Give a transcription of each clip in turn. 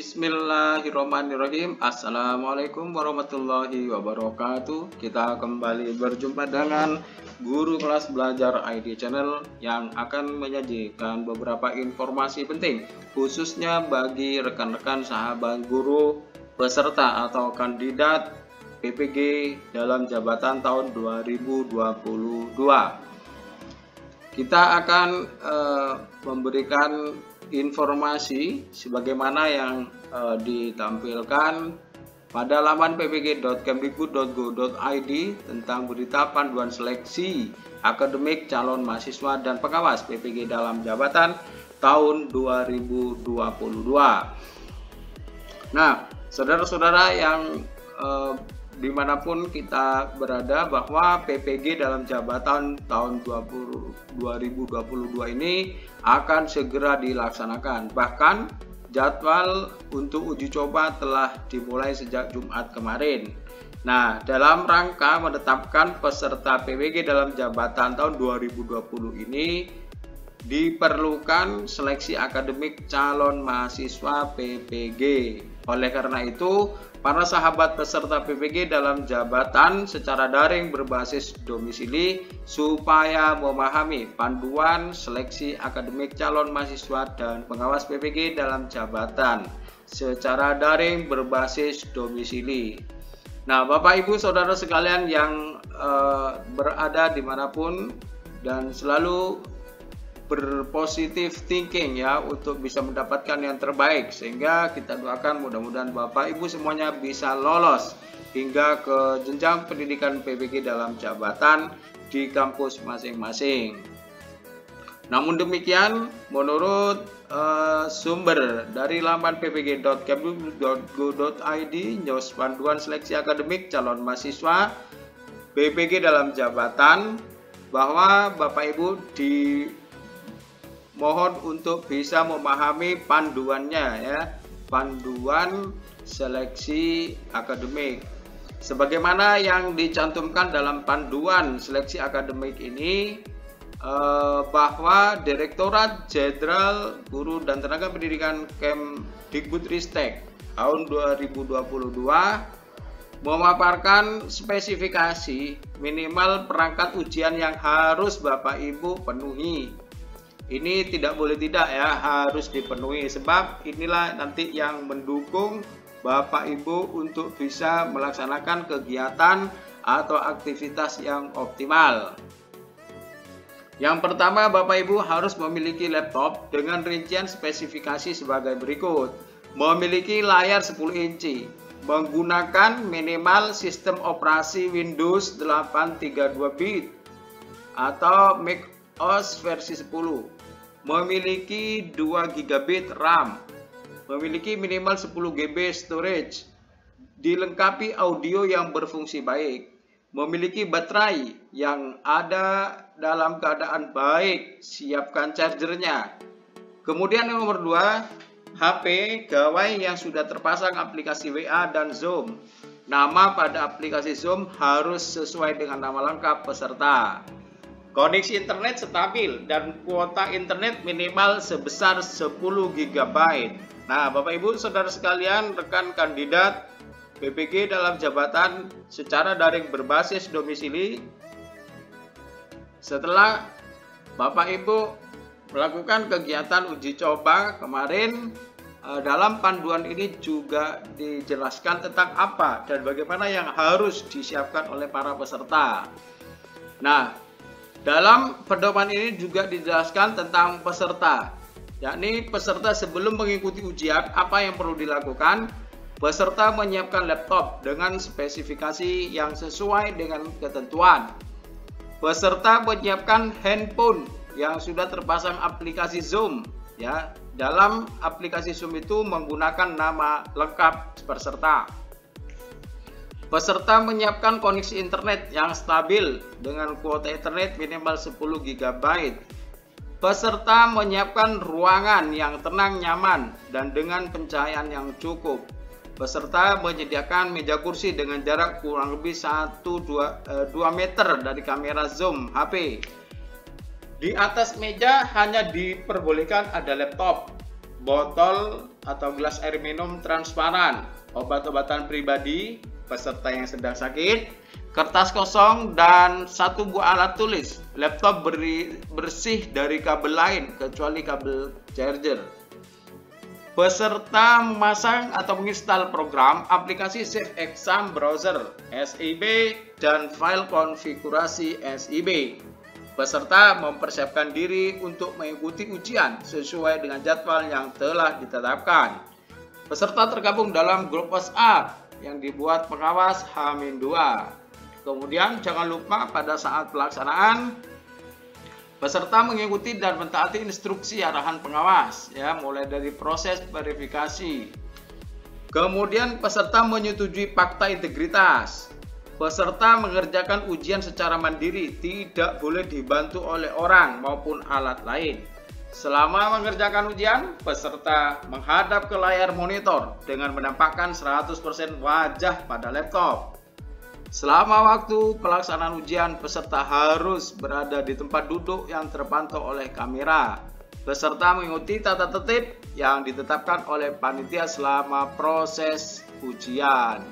Bismillahirrahmanirrahim. Assalamualaikum warahmatullahi wabarakatuh. Kita kembali berjumpa dengan Guru Kelas Belajar ID Channel yang akan menyajikan beberapa informasi penting khususnya bagi rekan-rekan sahabat guru peserta atau kandidat PPG dalam jabatan tahun 2022. Kita akan memberikan informasi sebagaimana yang ditampilkan pada laman ppg.kemdikbud.go.id tentang berita panduan seleksi akademik calon mahasiswa dan pengawas PPG dalam jabatan tahun 2022. Nah, saudara-saudara yang dimanapun kita berada, bahwa PPG dalam jabatan tahun 2022 ini akan segera dilaksanakan. Bahkan jadwal untuk uji coba telah dimulai sejak Jumat kemarin. Nah, dalam rangka menetapkan peserta PPG dalam jabatan tahun 2020 ini diperlukan seleksi akademik calon mahasiswa PPG. Oleh karena itu, para sahabat peserta PPG dalam jabatan secara daring berbasis domisili supaya memahami panduan seleksi akademik calon mahasiswa dan pengawas PPG dalam jabatan secara daring berbasis domisili. Nah, Bapak Ibu Saudara sekalian yang berada dimanapun dan selalu berpositif thinking ya untuk bisa mendapatkan yang terbaik, sehingga kita doakan mudah-mudahan Bapak Ibu semuanya bisa lolos hingga ke jenjang pendidikan PPG dalam jabatan di kampus masing-masing. Namun demikian, menurut sumber dari laman ppg.kemdikbud.go.id news panduan seleksi akademik calon mahasiswa PPG dalam jabatan, bahwa Bapak Ibu mohon untuk bisa memahami panduannya ya, panduan seleksi akademik. Sebagaimana yang dicantumkan dalam panduan seleksi akademik ini, bahwa Direktorat Jenderal Guru dan Tenaga Pendidikan Kemdikbudristek tahun 2022 memaparkan spesifikasi minimal perangkat ujian yang harus Bapak Ibu penuhi. Ini tidak boleh tidak ya, harus dipenuhi, sebab inilah nanti yang mendukung Bapak Ibu untuk bisa melaksanakan kegiatan atau aktivitas yang optimal. Yang pertama, Bapak Ibu harus memiliki laptop dengan rincian spesifikasi sebagai berikut. Memiliki layar 10 inci, menggunakan minimal sistem operasi Windows 832 bit atau Mac OS versi 10. Memiliki 2 GB RAM, memiliki minimal 10 GB storage, dilengkapi audio yang berfungsi baik, memiliki baterai yang ada dalam keadaan baik, siapkan chargernya. Kemudian yang nomor 2, HP gawai yang sudah terpasang aplikasi WA dan Zoom. Nama pada aplikasi Zoom harus sesuai dengan nama lengkap peserta. Koneksi internet stabil dan kuota internet minimal sebesar 10 GB. Nah, Bapak Ibu Saudara sekalian, rekan kandidat PPG dalam jabatan secara daring berbasis domisili, setelah Bapak Ibu melakukan kegiatan uji coba kemarin, dalam panduan ini juga dijelaskan tentang apa dan bagaimana yang harus disiapkan oleh para peserta. Nah, dalam pedoman ini juga dijelaskan tentang peserta, yakni peserta sebelum mengikuti ujian apa yang perlu dilakukan. Peserta menyiapkan laptop dengan spesifikasi yang sesuai dengan ketentuan. Peserta menyiapkan handphone yang sudah terpasang aplikasi Zoom ya. Dalam aplikasi Zoom itu menggunakan nama lengkap peserta. Peserta menyiapkan koneksi internet yang stabil dengan kuota internet minimal 10 GB. Peserta menyiapkan ruangan yang tenang, nyaman, dan dengan pencahayaan yang cukup. Peserta menyediakan meja kursi dengan jarak kurang lebih 2 meter dari kamera Zoom HP. Di atas meja hanya diperbolehkan ada laptop. botol atau gelas air minum transparan, obat-obatan pribadi peserta yang sedang sakit, kertas kosong, dan 1 buah alat tulis. Laptop bersih dari kabel lain kecuali kabel charger. Peserta memasang atau menginstal program aplikasi Safe Exam Browser (SIB) dan file konfigurasi SIB. Peserta mempersiapkan diri untuk mengikuti ujian sesuai dengan jadwal yang telah ditetapkan. Peserta tergabung dalam grup WhatsApp yang dibuat pengawas H-2. Kemudian jangan lupa pada saat pelaksanaan peserta mengikuti dan mentaati instruksi arahan pengawas, ya, mulai dari proses verifikasi. Kemudian peserta menyetujui fakta integritas. Peserta mengerjakan ujian secara mandiri, tidak boleh dibantu oleh orang maupun alat lain. Selama mengerjakan ujian, peserta menghadap ke layar monitor dengan menampakkan 100% wajah pada laptop. Selama waktu pelaksanaan ujian, peserta harus berada di tempat duduk yang terpantau oleh kamera. Peserta mengikuti tata tertib yang ditetapkan oleh panitia selama proses ujian.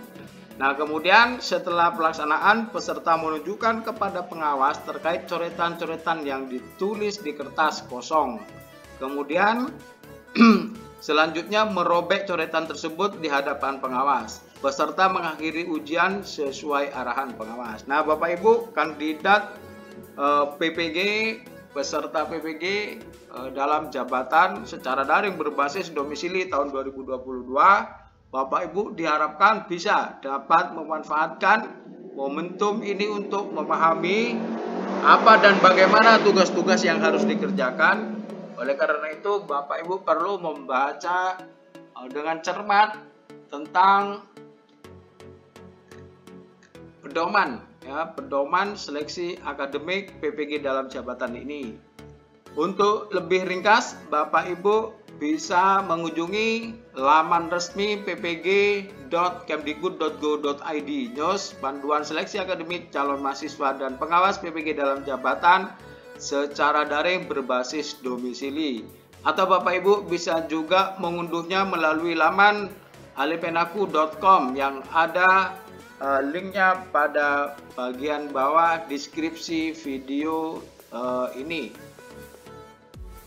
Nah, kemudian setelah pelaksanaan, peserta menunjukkan kepada pengawas terkait coretan-coretan yang ditulis di kertas kosong. Kemudian selanjutnya merobek coretan tersebut di hadapan pengawas. Peserta mengakhiri ujian sesuai arahan pengawas. Nah, Bapak Ibu kandidat PPG, peserta PPG dalam jabatan secara daring berbasis domisili tahun 2022, Bapak Ibu diharapkan bisa dapat memanfaatkan momentum ini untuk memahami apa dan bagaimana tugas-tugas yang harus dikerjakan. Oleh karena itu, Bapak Ibu perlu membaca dengan cermat tentang pedoman seleksi akademik PPG dalam jabatan ini. Untuk lebih ringkas, Bapak Ibu bisa mengunjungi laman resmi ppg.kemdikbud.go.id news panduan seleksi akademik calon mahasiswa dan pengawas PPG dalam jabatan secara daring berbasis domisili. Atau Bapak Ibu bisa juga mengunduhnya melalui laman alipenaku.com yang ada linknya pada bagian bawah deskripsi video ini.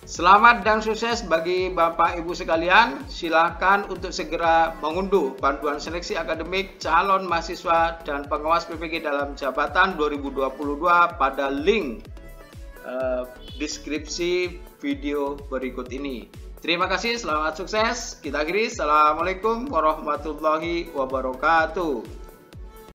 Selamat dan sukses bagi Bapak Ibu sekalian. Silakan untuk segera mengunduh panduan seleksi akademik calon mahasiswa dan pengawas PPG dalam jabatan 2022 pada link deskripsi video berikut ini. Terima kasih, selamat sukses. Kita akhiri. Assalamualaikum warahmatullahi wabarakatuh.